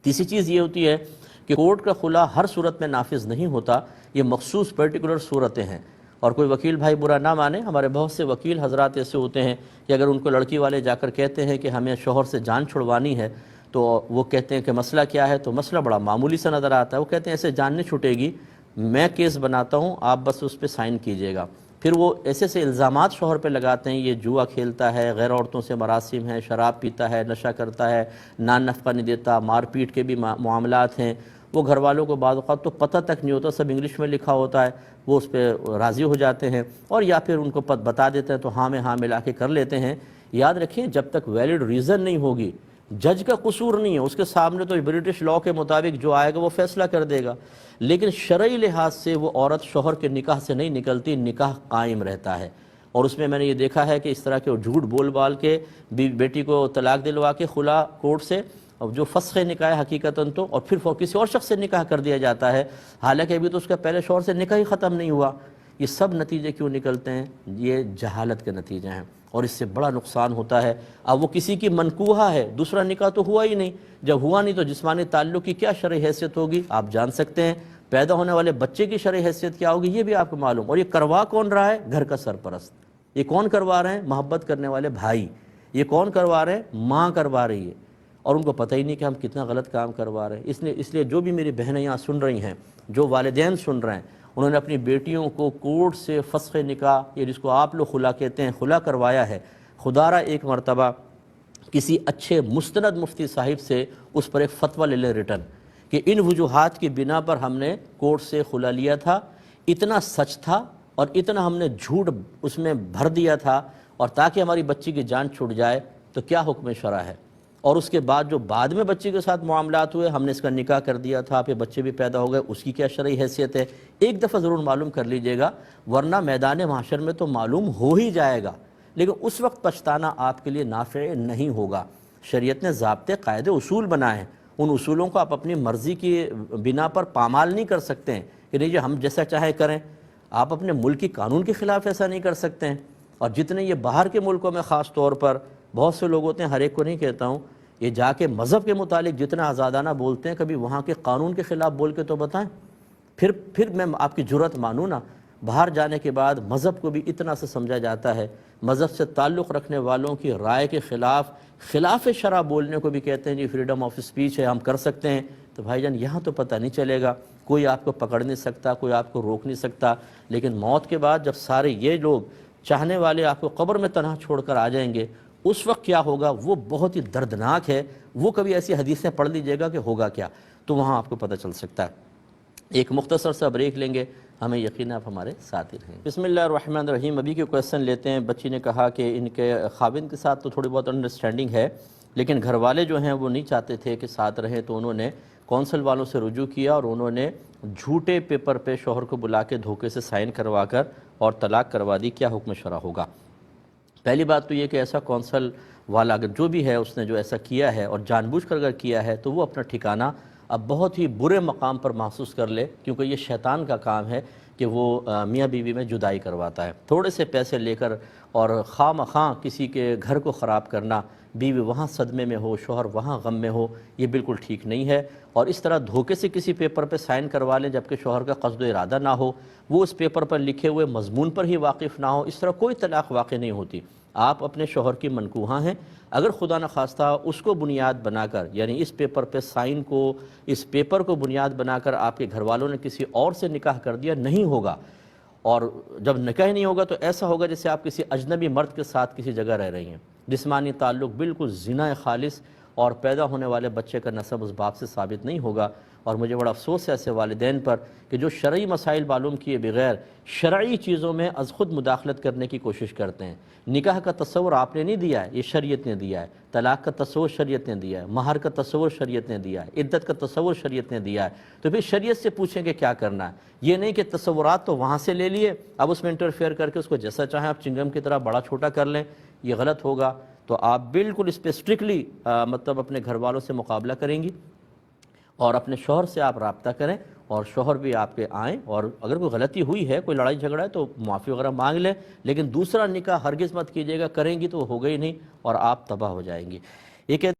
تیسری چیز یہ ہوتی ہے کہ کورٹ کا خلا ہر صورت میں نافذ نہیں ہوتا، یہ مخصوص پرٹیکولر صورتیں ہیں۔ اور کوئی وکیل بھائی برا نہ مانے، ہمارے بہت سے وکیل حضرات ایسے ہوتے ہیں کہ اگر ان کو لڑکی والے جا کر کہتے ہیں کہ ہمیں شوہر سے جان چھڑوانی ہے، تو وہ کہتے ہیں کہ مسئلہ کیا ہے، تو مسئلہ بڑا معمولی سا نظر آتا ہے۔ وہ کہتے ہیں ایسے جان نہیں چھوٹے گی، میں کیس بناتا ہوں، آپ بس اس پہ سائن کیجئے گا۔ پھر وہ ایسے سے الزامات شوہر پہ لگاتے ہیں، یہ جوا کھیلتا ہے، غیر عورتوں سے مراسم ہیں، شراب پیتا ہے، نشہ کرتا ہے، نان نفقہ نہیں دیتا، مار پیٹ کے بھی معاملات ہیں۔ وہ گھر والوں کو بعض اوقات تو پتہ تک نہیں ہوتا، سب انگلش میں لکھا ہوتا ہے، وہ اس پہ راضی ہو جاتے ہیں، اور یا پھر ان کو بتا دیتے ہیں تو ہاں میں ہاں ملا کے کر لیتے ہیں۔ یاد رکھیں جب تک ویلڈ ریزن نہیں ہوگی، جج کا قصور نہیں ہے، اس کے سامنے تو برٹش لاء کے مطابق جو آئے گا وہ فیصلہ کر دے گا، لیکن شرعی لحاظ سے وہ عورت شوہر کے نکاح سے نہیں نکلتی، نکاح قائم رہتا ہے۔ اور اس میں نے یہ دیکھا ہے کہ اس طرح کے جھوٹ بول بال کے بیٹی کو طلاق دلوا کے خلا کورٹ سے، اور جو فسخ نکاح ہے حقیقتاً تو، اور پھر کسی اور شخص سے نکاح کر دیا جاتا ہے، حالانکہ ابھی تو اس کا پہلے شوہر سے نکاح ہی ختم نہیں ہوا۔ یہ سب نتیجے کیوں نکلتے ہیں؟ یہ جہالت کے نتیجے ہیں، اور اس سے بڑا نقصان ہوتا ہے۔ اب وہ کسی کی منکوحہ ہے، دوسرا نکاح تو ہوا ہی نہیں، جب ہوا نہیں تو جسمانی تعلق کی کیا شرعی حیثیت ہوگی آپ جان سکتے ہیں، پیدا ہونے والے بچے کی شرعی حیثیت کیا ہوگی یہ بھی آپ کو معلوم۔ اور یہ کروا کون رہا ہے؟ گھر کا سرپرست۔ یہ کون کروا رہے ہیں؟ محبت کرنے والے بھائی۔ یہ کون کروا رہے ہیں؟ ماں کروا رہی ہے، اور ان کو پتہ ہی نہیں کہ ہم کتنا غلط کام کروا رہے ہیں۔ اس لیے جو بھی میری بہنیں یہاں سن رہی ہیں، جو والدین سن رہے ہیں، انہوں نے اپنی بیٹیوں کو کورٹ سے فسخ نکاح، یہ جس کو آپ لوگ خلا کہتے ہیں، خلا کروایا ہے، خدا را ایک مرتبہ کسی اچھے مستند مفتی صاحب سے اس پر ایک فتویٰ لے لیں ریٹن، کہ ان وجوہات کی بنا پر ہم نے کورٹ سے خلا لیا تھا، اتنا سچ تھا اور اتنا ہم نے جھوٹ اس میں بھر دیا تھا، اور تاکہ ہماری بچی کی جان چھوٹ جائے، تو کیا حکم شرع ہے؟ اور اس کے بعد جو بعد میں بچی کے ساتھ معاملات ہوئے، ہم نے اس کا نکاح کر دیا تھا، پھر بچے بھی پیدا ہو گئے، اس کی کیا شرعی حیثیت ہے؟ ایک دفعہ ضرور معلوم کر لیجئے گا، ورنہ میدان محشر میں تو معلوم ہو ہی جائے گا، لیکن اس وقت پچھتانا آپ کے لیے نافع نہیں ہوگا۔ شریعت نے ضابطے، قاعدے، اصول بنائے ہیں، ان اصولوں کو آپ اپنی مرضی کی بنا پر پامال نہیں کر سکتے ہیں کہ نہیں جی ہم جیسا چاہے کریں۔ آپ اپنے ملک کی قانون کے خلاف ایسا نہیں کر سکتے ہیں۔ اور جتنے یہ باہر کے ملکوں میں خاص طور پر بہت سے لوگ ہوتے ہیں، ہر ایک کو نہیں کہتا ہوں، یہ جا کے مذہب کے متعلق جتنا آزادانہ بولتے ہیں، کبھی وہاں کے قانون کے خلاف بول کے تو بتائیں، پھر میں آپ کی جرأت مانوں نا۔ باہر جانے کے بعد مذہب کو بھی اتنا سے سمجھا جاتا ہے، مذہب سے تعلق رکھنے والوں کی رائے کے خلاف شرع بولنے کو بھی کہتے ہیں جی فریڈم آف اسپیچ ہے، ہم کر سکتے ہیں۔ تو بھائی جان یہاں تو پتہ نہیں چلے گا، کوئی آپ کو پکڑ نہیں سکتا، کوئی آپ کو روک نہیں سکتا، لیکن موت کے بعد جب سارے یہ لوگ چاہنے والے آپ کو قبر میں تنہا چھوڑ کر آ جائیں گے، اس وقت کیا ہوگا وہ بہت ہی دردناک ہے۔ وہ کبھی ایسی حدیثیں پڑھ لیجئے گا کہ ہوگا کیا، تو وہاں آپ کو پتہ چل سکتا ہے۔ ایک مختصر سا بریک لیں گے، ہمیں یقین آپ ہمارے ساتھ ہی رہیں۔ بسم اللہ الرحمن الرحیم۔ ابھی کے کویسچن لیتے ہیں۔ بچی نے کہا کہ ان کے خاوند کے ساتھ تو تھوڑی بہت انڈرسٹینڈنگ ہے، لیکن گھر والے جو ہیں وہ نہیں چاہتے تھے کہ ساتھ رہیں، تو انہوں نے کونسل والوں سے رجوع کیا، اور انہوں نے جھوٹے پیپر پہ شوہر کو بلا کے دھوکے سے سائن کروا کر اور طلاق کروا دی۔ کیا حکم شرع ہوگا؟ پہلی بات تو یہ کہ ایسا کونسل والا اگر جو بھی ہے اس نے جو ایسا کیا ہے اور جان بوجھ کر اگر کیا ہے، تو وہ اپنا ٹھکانہ اب بہت ہی برے مقام پر محسوس کر لے، کیونکہ یہ شیطان کا کام ہے کہ وہ میاں بیوی میں جدائی کرواتا ہے۔ تھوڑے سے پیسے لے کر اور خواہ مخواہ کسی کے گھر کو خراب کرنا، بیوی وہاں صدمے میں ہو، شوہر وہاں غم میں ہو، یہ بالکل ٹھیک نہیں ہے۔ اور اس طرح دھوکے سے کسی پیپر پہ سائن کروا لیں جبکہ شوہر کا قصد و ارادہ نہ ہو، وہ اس پیپر پر لکھے ہوئے مضمون پر ہی واقف نہ ہو، اس طرح کوئی طلاق واقع نہیں ہوتی۔ آپ اپنے شوہر کی منکوحہ ہیں، اگر خدا نخواستہ اس کو بنیاد بنا کر، یعنی اس پیپر پہ سائن کو، اس پیپر کو بنیاد بنا کر آپ کے گھر والوں نے کسی اور سے نکاح کر دیا، نہیں ہوگا۔ اور جب نکاح نہیں ہوگا تو ایسا ہوگا جیسے آپ کسی اجنبی مرد کے ساتھ کسی جگہ رہ رہی ہیں، جسمانی تعلق بالکل زنا خالص، اور پیدا ہونے والے بچے کا نسب اس باپ سے ثابت نہیں ہوگا۔ اور مجھے بڑا افسوس ہے ایسے والدین پر کہ جو شرعی مسائل معلوم کیے بغیر شرعی چیزوں میں از خود مداخلت کرنے کی کوشش کرتے ہیں۔ نکاح کا تصور آپ نے نہیں دیا ہے، یہ شریعت نے دیا ہے۔ طلاق کا تصور شریعت نے دیا ہے، مہر کا تصور شریعت نے دیا ہے، عدت کا تصور شریعت نے دیا ہے۔ تو پھر شریعت سے پوچھیں کہ کیا کرنا ہے، یہ نہیں کہ تصورات تو وہاں سے لے لیے، اب اس میں انٹرفیئر کر کے اس کو جیسا چاہیں آپ چنگم کی طرح بڑا چھوٹا کر لیں، یہ غلط ہوگا۔ تو آپ بالکل اس پہ اسٹرکٹلی مطلب اپنے گھر والوں سے مقابلہ کریں گی، اور اپنے شوہر سے آپ رابطہ کریں، اور شوہر بھی آپ کے آئیں، اور اگر کوئی غلطی ہوئی ہے، کوئی لڑائی جھگڑا ہے تو معافی وغیرہ مانگ لیں، لیکن دوسرا نکاح ہرگز مت کیجیے گا، کریں گی تو وہ ہوگا ہی نہیں اور آپ تباہ ہو جائیں گی۔ یہ